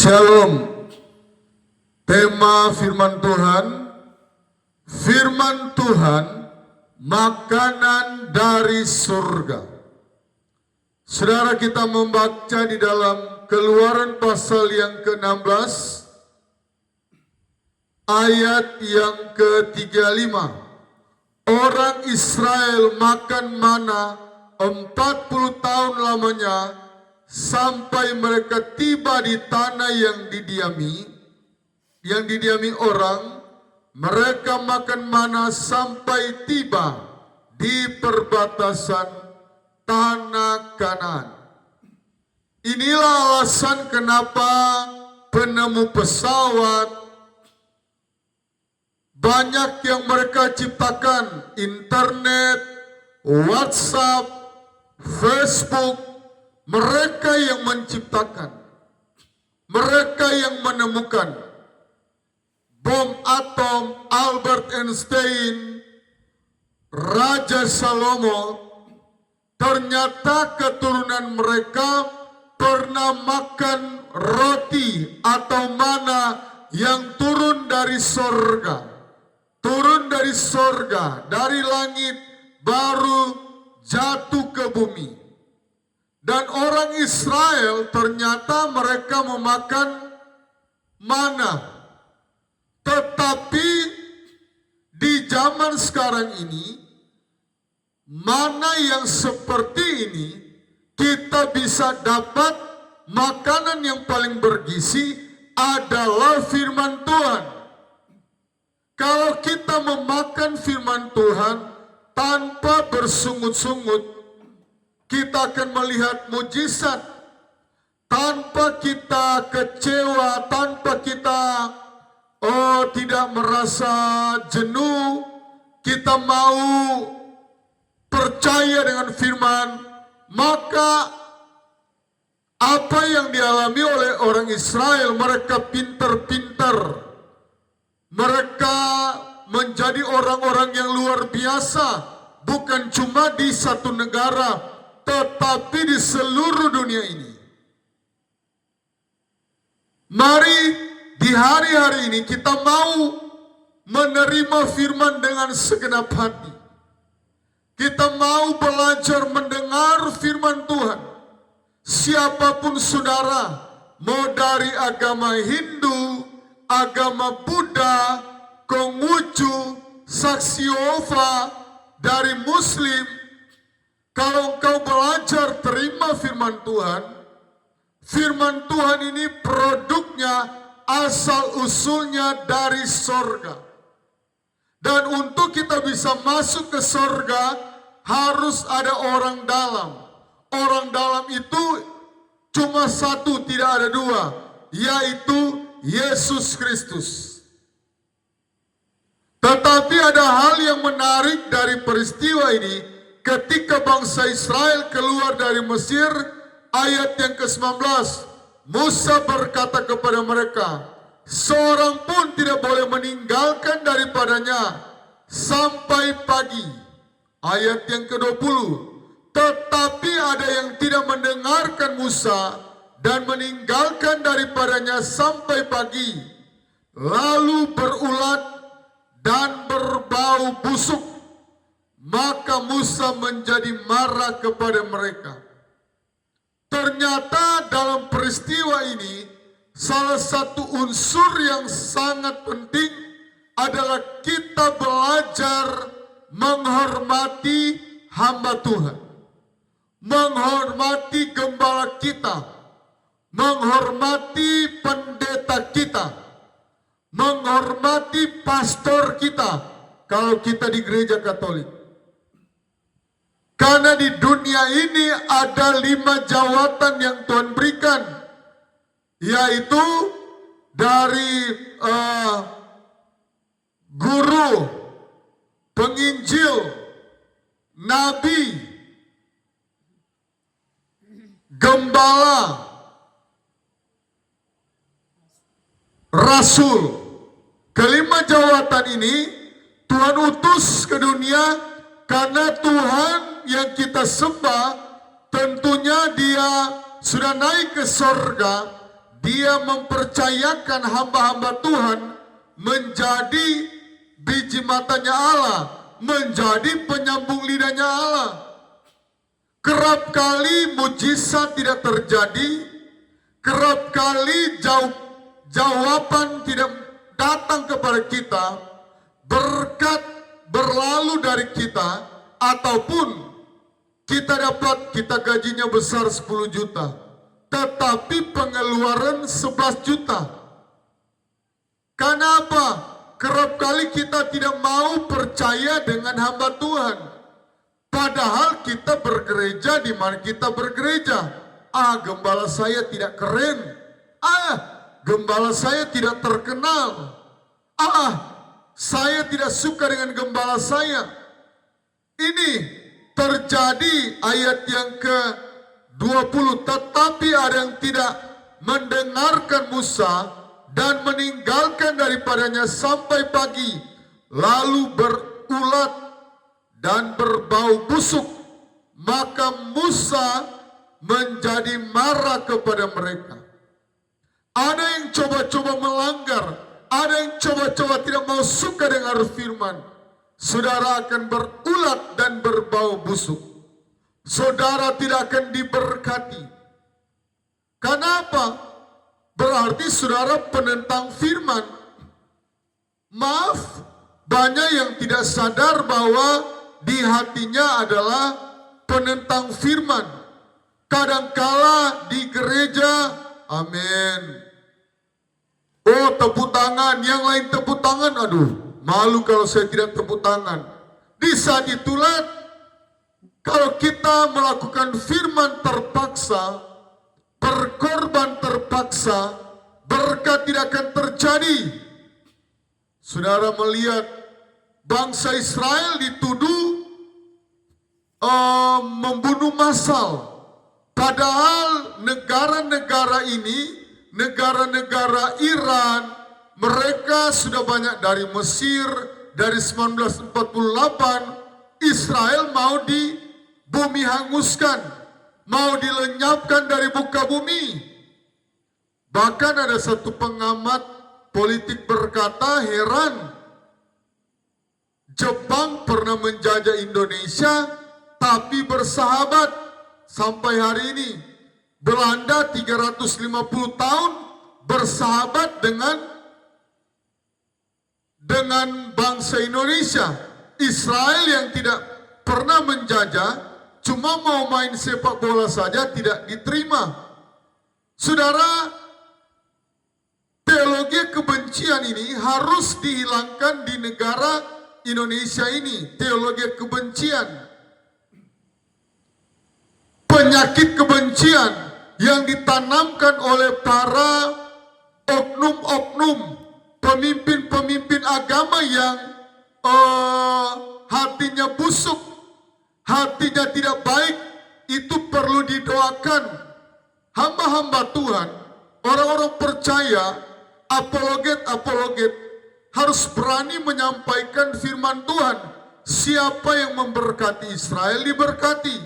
Shalom. Tema firman Tuhan, makanan dari surga. Saudara, kita membaca di dalam Keluaran pasal yang ke-16, ayat yang ke-35. Orang Israel makan mana 40 tahun lamanya, sampai mereka tiba di tanah yang didiami orang. Mereka makan mana sampai tiba di perbatasan tanah Kanaan. Inilah alasan kenapa penemu pesawat, banyak yang mereka ciptakan, internet, WhatsApp, Facebook. Mereka yang menciptakan, mereka yang menemukan bom atom, Albert Einstein, Raja Salomo. Ternyata keturunan mereka pernah makan roti atau mana yang turun dari sorga. Turun dari sorga, dari langit, baru jatuh ke bumi. Dan orang Israel ternyata mereka memakan mana. Tetapi di zaman sekarang ini, mana yang seperti ini kita bisa dapat makanan yang paling bergizi adalah firman Tuhan. Kalau kita memakan firman Tuhan tanpa bersungut-sungut, kita akan melihat mujizat. Tanpa kita kecewa, tanpa kita tidak merasa jenuh, kita mau percaya dengan firman, maka apa yang dialami oleh orang Israel, mereka pintar-pintar, mereka menjadi orang-orang yang luar biasa, bukan cuma di satu negara, tetapi di seluruh dunia ini. Mari di hari-hari ini kita mau menerima firman dengan segenap hati. Kita mau belajar mendengar firman Tuhan. Siapapun saudara, mau dari agama Hindu, agama Buddha, Konghucu, Saksi Yehova, dari Muslim, kalau engkau belajar terima firman Tuhan ini produknya asal usulnya dari sorga. Dan untuk kita bisa masuk ke sorga, harus ada orang dalam. Orang dalam itu cuma satu, tidak ada dua, yaitu Yesus Kristus. Tetapi ada hal yang menarik dari peristiwa ini. Ketika bangsa Israel keluar dari Mesir, ayat yang ke-19, Musa berkata kepada mereka, seorang pun tidak boleh meninggalkan daripadanya sampai pagi. Ayat yang ke-20, tetapi ada yang tidak mendengarkan Musa dan meninggalkan daripadanya sampai pagi, lalu berulat dan berbau busuk. Maka Musa menjadi marah kepada mereka. Ternyata dalam peristiwa ini, salah satu unsur yang sangat penting adalah kita belajar menghormati hamba Tuhan, menghormati gembala kita, menghormati pendeta kita, menghormati pastor kita kalau kita di gereja Katolik. Karena di dunia ini ada 5 jawatan yang Tuhan berikan, yaitu dari guru, penginjil, nabi, gembala, rasul. Kelima jawatan ini Tuhan utus ke dunia karena Tuhan yang kita sembah tentunya dia sudah naik ke sorga. Dia mempercayakan hamba-hamba Tuhan menjadi biji matanya Allah, menjadi penyambung lidahnya Allah. Kerap kali mujizat tidak terjadi, kerap kali jawaban tidak datang kepada kita, berkat berlalu dari kita, ataupun kita gajinya besar 10 juta, tetapi pengeluaran 11 juta. Kenapa? Kerap kali kita tidak mau percaya dengan hamba Tuhan. Padahal kita bergereja di mana kita bergereja. Gembala saya tidak keren. Gembala saya tidak terkenal. Saya tidak suka dengan gembala saya. Ini terjadi ayat yang ke-20. Tetapi ada yang tidak mendengarkan Musa dan meninggalkan daripadanya sampai pagi, lalu berulat dan berbau busuk. Maka Musa menjadi marah kepada mereka. Ada yang coba-coba melanggar, ada yang coba-coba tidak mau suka dengan firman. Saudara akan berulat dan berbau busuk. Saudara tidak akan diberkati. Kenapa? Berarti saudara penentang firman. Maaf, banyak yang tidak sadar bahwa di hatinya adalah penentang firman. Kadangkala di gereja, amin. Oh, tepuk tangan, yang lain tepuk tangan. Aduh, malu kalau saya tidak tepuk tangan. Di saat itulah, kalau kita melakukan firman terpaksa, berkorban terpaksa, berkat tidak akan terjadi. Saudara melihat bangsa Israel dituduh membunuh massal. Padahal negara-negara ini, negara-negara Iran, mereka sudah banyak dari Mesir, dari 1948, Israel mau di bumi hanguskan, mau dilenyapkan dari muka bumi. Bahkan ada satu pengamat politik berkata, heran, Jepang pernah menjajah Indonesia tapi bersahabat sampai hari ini. Belanda 350 tahun bersahabat dengan bangsa Indonesia. Israel yang tidak pernah menjajah, cuma mau main sepak bola saja tidak diterima. Saudara, teologi kebencian ini harus dihilangkan di negara Indonesia ini. Teologi kebencian, penyakit kebencian yang ditanamkan oleh para oknum-oknum, pemimpin-pemimpin agama yang hatinya busuk, hatinya tidak baik, itu perlu didoakan. Hamba-hamba Tuhan, orang-orang percaya, apologet harus berani menyampaikan firman Tuhan. Siapa yang memberkati Israel diberkati,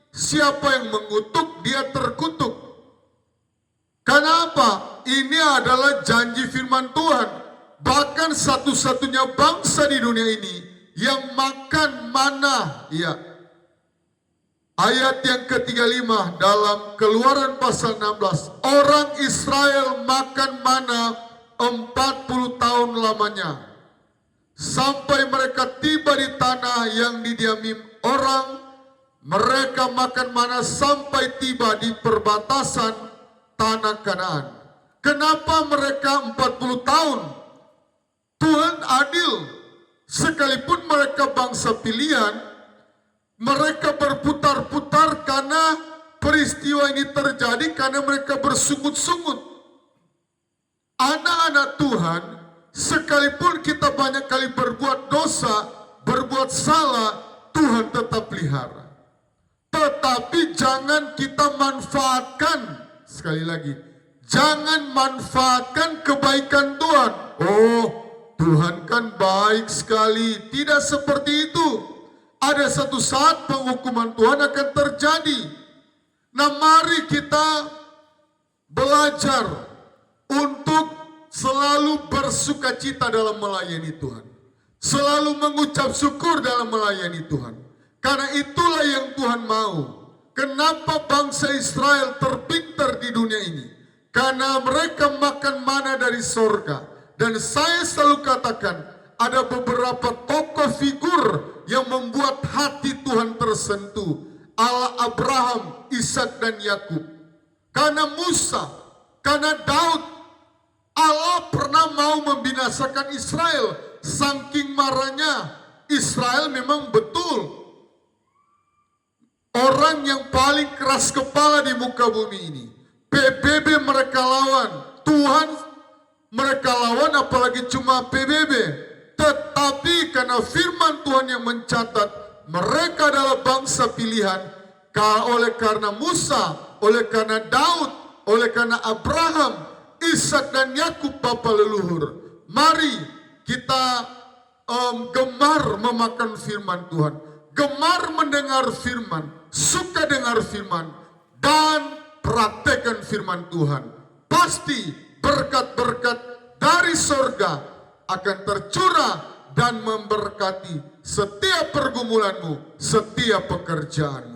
siapa yang mengutuk dia terkutuk. Kenapa? Ini adalah janji firman Tuhan. Bahkan satu-satunya bangsa di dunia ini yang makan mana. Ya. Ayat yang ke-35 dalam Keluaran pasal 16. Orang Israel makan mana 40 tahun lamanya, sampai mereka tiba di tanah yang didiami orang. Mereka makan mana sampai tiba di perbatasan tanah Kanaan. Kenapa mereka 40 tahun? Tuhan adil. Sekalipun mereka bangsa pilihan, mereka berputar-putar karena peristiwa ini terjadi, karena mereka bersungut-sungut. Anak-anak Tuhan, sekalipun kita banyak kali berbuat dosa, berbuat salah, Tuhan tetap pelihara. Tetapi jangan kita manfaatkan, sekali lagi, jangan manfaatkan kebaikan Tuhan. Oh, Tuhan kan baik sekali. Tidak seperti itu. Ada satu saat penghukuman Tuhan akan terjadi. Nah, mari kita belajar selalu bersukacita dalam melayani Tuhan. Selalu mengucap syukur dalam melayani Tuhan. Karena itulah yang Tuhan mau. Kenapa bangsa Israel terpintar di dunia ini? Karena mereka makan mana dari sorga. Dan saya selalu katakan, ada beberapa tokoh figur yang membuat hati Tuhan tersentuh. Allah Abraham, Ishak dan Yakub. Karena Musa, karena Daud, Allah pernah mau membinasakan Israel. Saking marahnya, Israel memang betul orang yang paling keras kepala di muka bumi ini. PBB mereka lawan, Tuhan mereka lawan, apalagi cuma PBB. Tetapi karena firman Tuhan yang mencatat mereka adalah bangsa pilihan, oleh karena Musa, oleh karena Daud, oleh karena Abraham, Ishak dan Yakub bapa leluhur. Mari kita gemar memakan firman Tuhan, gemar mendengar firman, suka dengar firman, dan praktekkan firman Tuhan. Pasti berkat-berkat dari sorga akan tercurah dan memberkati setiap pergumulanmu, setiap pekerjaanmu.